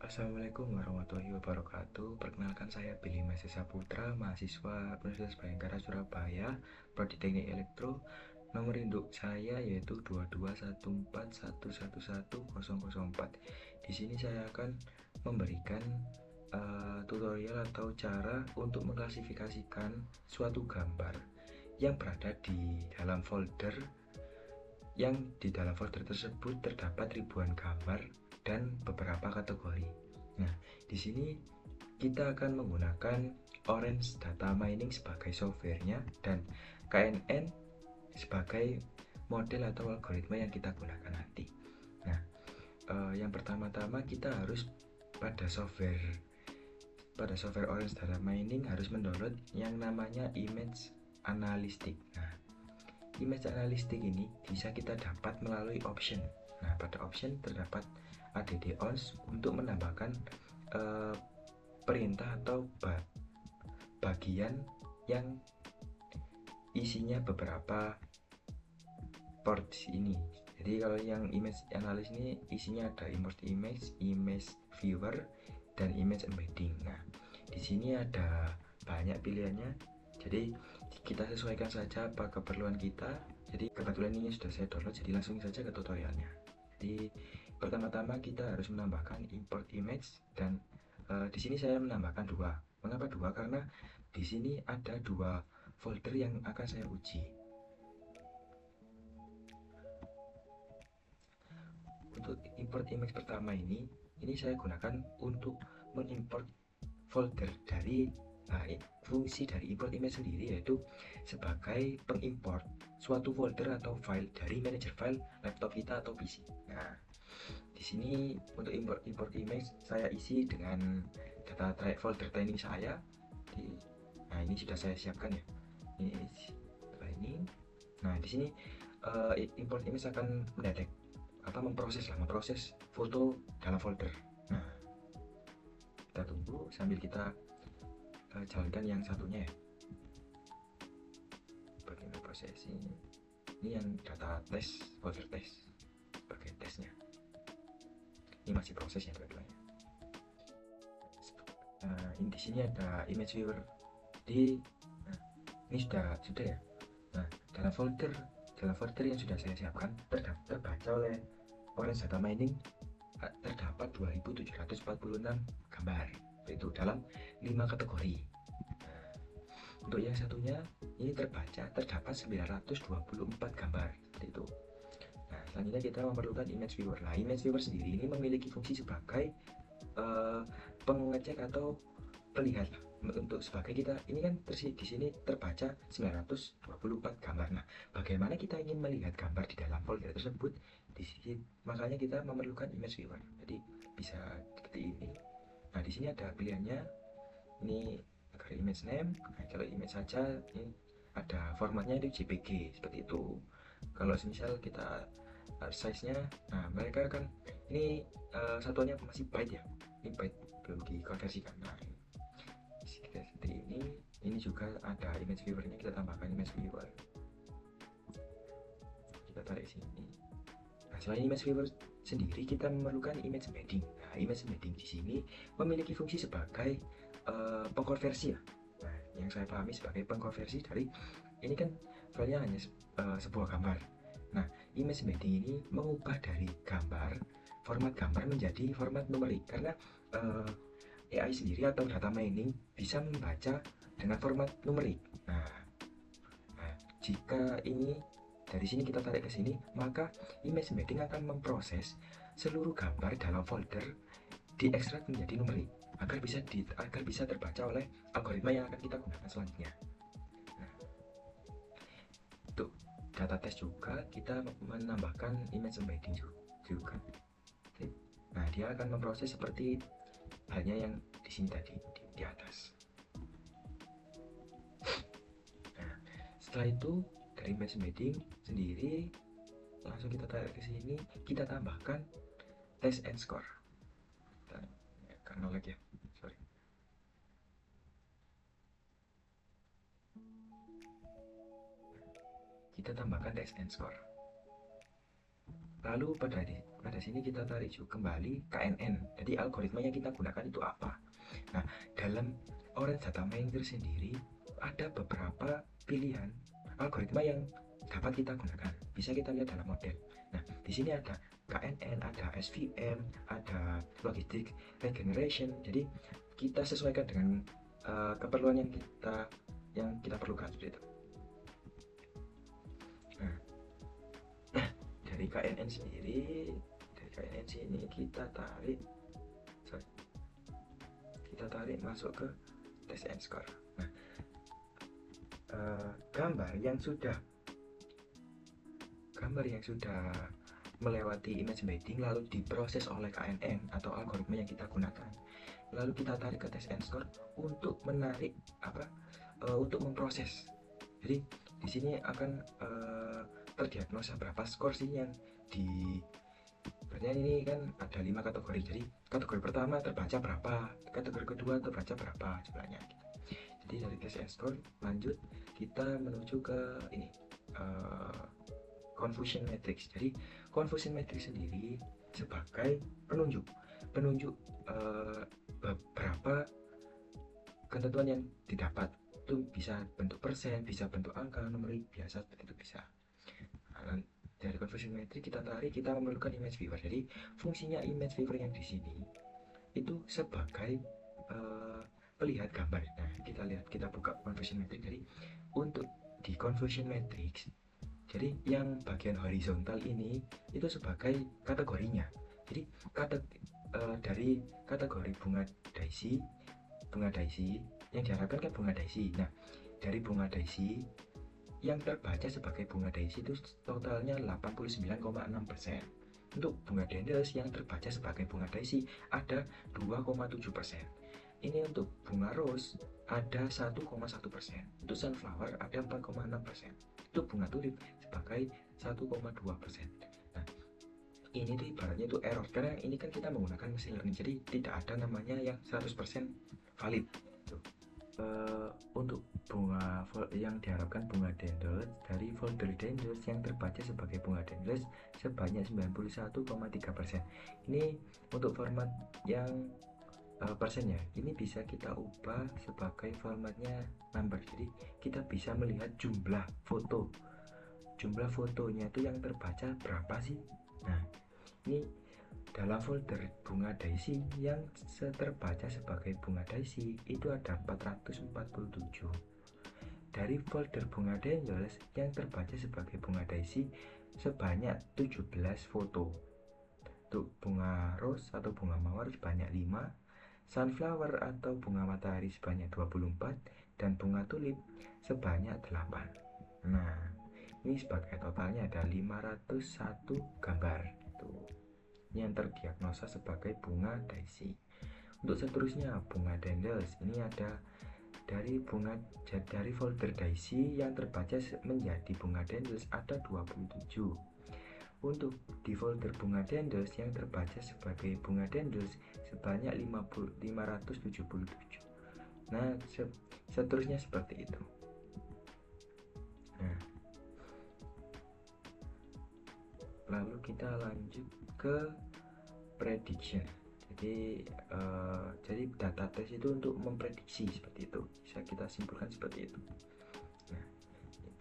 Assalamualaikum warahmatullahi wabarakatuh. Perkenalkan saya Billy Masih Saputra, mahasiswa Universitas Bhayangkara Surabaya, Prodi Teknik Elektro. Nomor induk saya yaitu 22141111004. Di sini saya akan memberikan tutorial atau cara untuk mengklasifikasikan suatu gambar yang berada di dalam folder, yang di dalam folder tersebut terdapat ribuan gambar dan beberapa kategori. Nah, di sini kita akan menggunakan Orange Data Mining sebagai softwarenya dan KNN sebagai model atau algoritma yang kita gunakan nanti. Nah, yang pertama-tama kita harus pada software Orange Data Mining harus mendownload yang namanya Image Analytic. Nah, Image Analytic ini bisa kita dapat melalui option. Nah, pada option terdapat add-ons untuk menambahkan perintah atau bagian yang isinya beberapa port ini. Jadi kalau yang image analysis ini isinya ada import image, image viewer, dan image embedding. Nah, di sini ada banyak pilihannya. Jadi kita sesuaikan saja apa keperluan kita. Jadi kebetulan ini sudah saya download, jadi langsung saja ke tutorialnya. Jadi pertama-tama kita harus menambahkan import image dan di sini saya menambahkan dua. Mengapa dua? Karena di sini ada dua folder yang akan saya uji. Untuk import image pertama ini saya gunakan untuk mengimport folder dari fungsi dari import image sendiri yaitu sebagai pengimport suatu folder atau file dari manager file laptop kita atau PC. Nah, di sini untuk import image saya isi dengan data folder training saya. Nah, ini sudah saya siapkan ya. Ini training. Nah, di sini import image akan memproses foto dalam folder. Nah, kita tunggu sambil kita jalankan yang satunya ya. Bagaimana proses ini yang data tes, folder tes sebagai tesnya. Ini masih proses ya dua-duanya. Nah, ini di sini ada image viewer nah, ini sudah ya. Nah, dalam folder yang sudah saya siapkan terbaca oleh Orange Data Mining terdapat 2746 gambar, itu dalam 5 kategori. Nah, untuk yang satunya ini terdapat 924 gambar, seperti itu. Nah, selanjutnya kita memerlukan image viewer. Nah, image viewer sendiri ini memiliki fungsi sebagai pengecek atau pelihat untuk sebagai kita ini kan di sini terbaca 924 gambar. Nah, bagaimana kita ingin melihat gambar di dalam folder tersebut? Di sini makanya kita memerlukan image viewer. Jadi bisa seperti ini. Nah, di sini ada pilihannya. Ini agar image name. Nah, kalau image saja ini ada formatnya itu JPG seperti itu. Kalau misal kita size-nya, nah mereka kan ini satuannya masih byte ya. Ini byte belum dikonversikan. Nah, seperti ini juga ada image viewernya, kita tambahkan image viewer, kita tarik sini. Nah, selain image viewer sendiri kita memerlukan image embedding. Nah, image embedding di sini memiliki fungsi sebagai pengkonversi ya. Nah, yang saya pahami sebagai pengkonversi dari ini kan filenya hanya sebuah gambar. Nah, image embedding ini mengubah dari format gambar menjadi format numerik karena AI sendiri atau data mining bisa membaca dengan format numerik. Nah, jika ini dari sini kita tarik ke sini, maka image embedding akan memproses seluruh gambar dalam folder diekstrak menjadi numerik agar bisa terbaca oleh algoritma yang akan kita gunakan selanjutnya. Nah, untuk data test juga kita menambahkan image embedding juga. Nah, dia akan memproses seperti halnya yang di sini tadi di atas. Nah, setelah itu dari image embedding sendiri langsung kita tarik ke sini, kita tambahkan test and score. Karena lag ya, sorry. Kita tambahkan test and score. Lalu Nah, di sini kita tarik juga kembali KNN. Jadi algoritma yang kita gunakan itu apa? Nah, dalam Orange Data Manager sendiri ada beberapa pilihan algoritma yang dapat kita gunakan. Bisa kita lihat dalam model. Nah, di sini ada KNN, ada SVM, ada Logistic Regeneration. Jadi kita sesuaikan dengan keperluan yang kita perlukan seperti itu. Nah, dari KNN sendiri, dari KNN sini kita tarik masuk ke test and score. Nah, gambar yang sudah melewati image embedding lalu diproses oleh KNN atau algoritma yang kita gunakan, lalu kita tarik ke test and score untuk menarik untuk memproses. Jadi di sini akan terdiagnosa berapa skor sih yang di berarti ini kan ada 5 kategori. Jadi kategori pertama terbaca berapa, kategori kedua terbaca berapa jumlahnya gitu. Jadi dari test and score lanjut kita menuju ke ini confusion matrix. Jadi confusion matrix sendiri sebagai penunjuk beberapa ketentuan yang didapat. Itu bisa bentuk persen, bisa bentuk angka, numerik biasa seperti itu bisa. Nah, dari confusion matrix kita memerlukan image viewer. Jadi fungsinya image viewer yang di sini itu sebagai pelihat gambar. Nah, kita buka confusion matrix. Jadi untuk di confusion matrix, jadi yang bagian horizontal ini itu sebagai kategorinya. Jadi dari kategori bunga daisy yang diharapkan kan bunga daisy. Nah, dari bunga daisy yang terbaca sebagai bunga daisy itu totalnya 89,6%. Untuk bunga dendels yang terbaca sebagai bunga daisy ada 2,7%. Ini untuk bunga rose ada 1,1%. Untuk sunflower ada 4,6%. Untuk bunga tulip sebagai 1,2%. Nah, ini tuh ibaratnya itu error karena ini kan kita menggunakan machine learning, jadi tidak ada namanya yang 100% valid. Untuk bunga yang diharapkan bunga dendels, dari folder dendels yang terbaca sebagai bunga dendels sebanyak 91,3%. Ini untuk format yang persennya, ini bisa kita ubah sebagai formatnya number. Jadi kita bisa melihat jumlah fotonya itu yang terbaca berapa sih. Nah, ini dalam folder bunga daisy yang terbaca sebagai bunga daisy itu ada 447. Dari folder bunga dendels yang terbaca sebagai bunga daisy sebanyak 17 foto. Untuk bunga rose atau bunga mawar sebanyak 5, sunflower atau bunga matahari sebanyak 24, dan bunga tulip sebanyak 8. Nah, ini sebagai totalnya ada 501 gambar yang terdiagnosa sebagai bunga daisy. Untuk seterusnya bunga dendels, ini ada dari folder daisy yang terbaca menjadi bunga dendels ada 27. Untuk di folder bunga dendels yang terbaca sebagai bunga dendels sebanyak 577. Nah, seterusnya seperti itu. Nah, lalu kita lanjut ke prediction. Jadi data test itu untuk memprediksi seperti itu, bisa kita simpulkan seperti itu. Nah,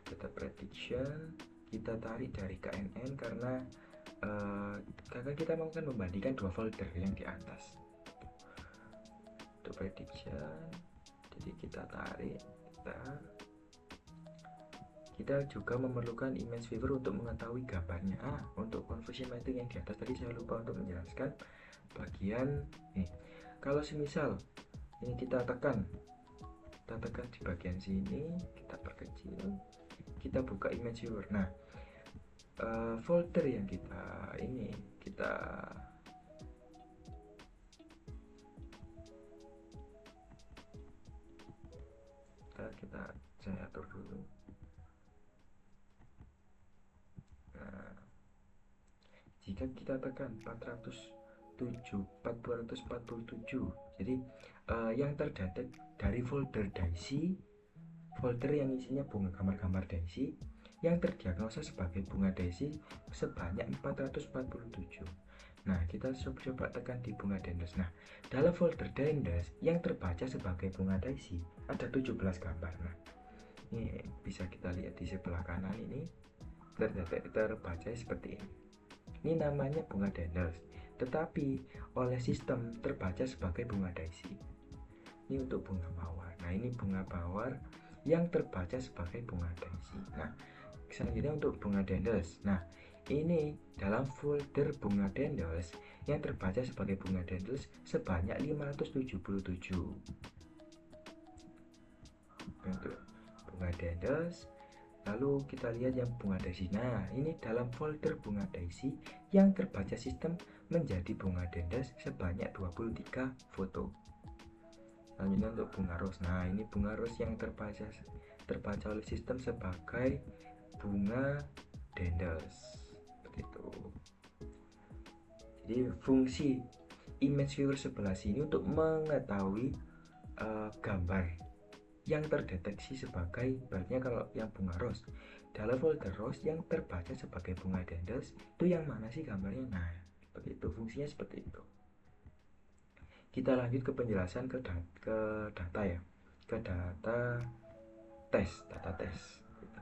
data prediction kita tarik dari KNN karena kita mau membandingkan dua folder yang di atas. Untuk prediction, jadi kita tarik, kita juga memerlukan image viewer untuk mengetahui gambarnya. Untuk confusion matrix yang di atas tadi saya lupa untuk menjelaskan bagian nih. Kalau semisal ini kita tekan di bagian sini, kita perkecil, kita buka image viewer. Nah, folder yang saya atur dulu. Nah, jika kita tekan 447, jadi yang terdetek dari folder daisy, folder yang isinya bunga gambar-gambar daisy, yang terdiagnosa sebagai bunga daisy sebanyak 447. Nah, kita coba tekan di bunga dendels. Nah, dalam folder dendels yang terbaca sebagai bunga daisy ada 17 gambar. Nah, ini bisa kita lihat di sebelah kanan ini terbaca seperti ini. Ini namanya bunga dendels, tetapi oleh sistem terbaca sebagai bunga daisy. Ini untuk bunga mawar. Nah, ini bunga mawar yang terbaca sebagai bunga daisy. Nah, selanjutnya untuk bunga dendels. Nah, ini dalam folder bunga dendels yang terbaca sebagai bunga dendels sebanyak 577. Untuk bunga dendels. Lalu kita lihat yang bunga daisy. Nah, ini dalam folder bunga daisy yang terbaca sistem menjadi bunga dendels sebanyak 23 foto. Selanjutnya untuk bunga ros. Nah, ini bunga ros yang terbaca oleh sistem sebagai bunga dendels. Seperti itu. Jadi fungsi image viewer sebelah sini untuk mengetahui gambar yang terdeteksi sebagai, ibaratnya kalau yang bunga ros dalam folder ros yang terbaca sebagai bunga dendels itu yang mana sih gambarnya. Nah, seperti itu, fungsinya seperti itu. Kita lanjut ke penjelasan ke data ya, ke data tes gitu.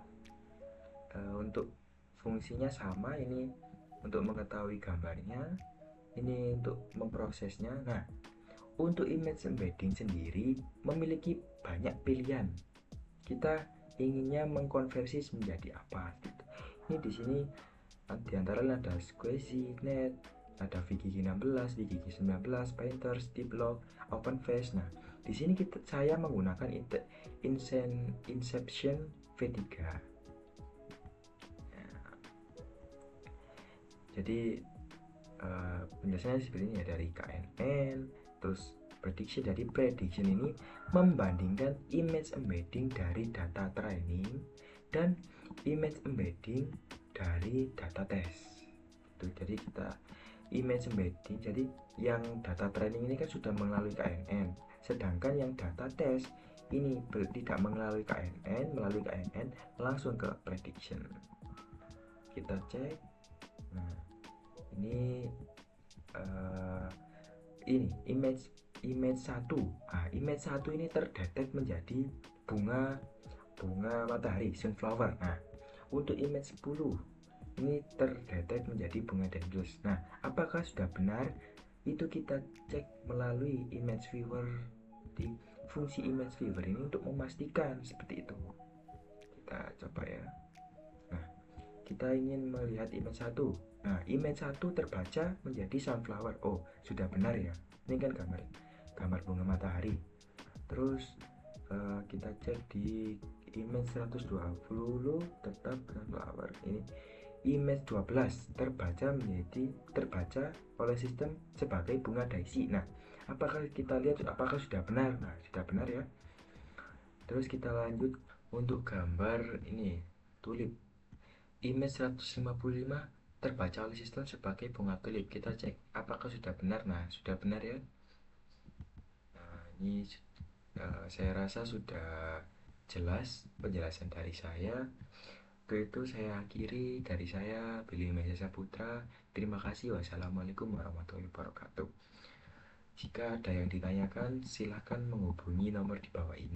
Untuk fungsinya sama, ini untuk mengetahui gambarnya, ini untuk memprosesnya. Nah, untuk image embedding sendiri memiliki banyak pilihan. Kita inginnya mengkonversi menjadi apa gitu. Ini di sini diantaranya ada Squeezy, Net, ada VGG 16, VGG 19, Painter, Stiplock, OpenFace. Nah, di sini saya menggunakan Inception V3. Nah, jadi penjelasannya seperti ini ya, dari KNN. Terus prediction ini membandingkan image embedding dari data training dan image embedding dari data test. Jadi kita image embedding, jadi yang data training ini kan sudah melalui KNN, sedangkan yang data test ini tidak melalui KNN, langsung ke prediction. Kita cek. Nah, ini image 1. Nah, image 1 ini terdetek menjadi bunga matahari, sunflower. Nah, untuk image 10 ini terdetek menjadi bunga dendels. Nah, apakah sudah benar? Itu kita cek melalui image viewer. Di fungsi image viewer ini untuk memastikan seperti itu. Kita coba ya. Nah, kita ingin melihat image 1. Nah, image 1 terbaca menjadi sunflower. Oh, sudah benar ya. Ini kan gambar bunga matahari. Terus kita cek di image 120 tetap sunflower. Ini image 12 terbaca oleh sistem sebagai bunga daisy. Nah, apakah kita lihat apakah sudah benar? Nah, sudah benar ya. Terus kita lanjut untuk gambar ini tulip. Image 155 terbaca oleh sistem sebagai bunga tulip. Kita cek apakah sudah benar. Nah, sudah benar ya. Nah, ini saya rasa sudah jelas penjelasan dari saya. Itu saya akhiri dari saya, Billy Meja Saputra. Terima kasih. Wassalamualaikum warahmatullahi wabarakatuh. Jika ada yang ditanyakan, silahkan menghubungi nomor di bawah ini.